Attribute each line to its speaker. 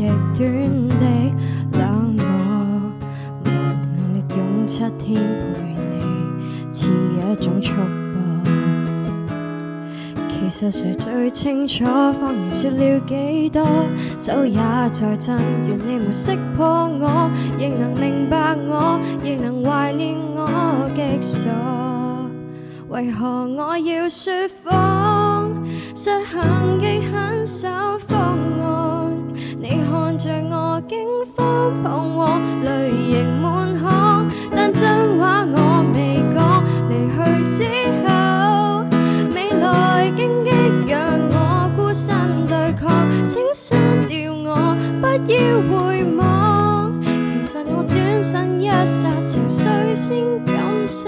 Speaker 1: 極端的冷漠，無能力用7天陪你，似一種束縛。其實誰最清楚謊言說了幾多，手也在震，願你沒識破我，亦能明白我，亦能懷念我極傻。為何我要說謊？實行極狠手方案，你看着我驚慌彷徨，淚盈滿腔，但真話我未講。離去之後，未來荊棘讓我孤身對抗，請刪掉我，不要回望。其實我轉身一剎，情緒先感識。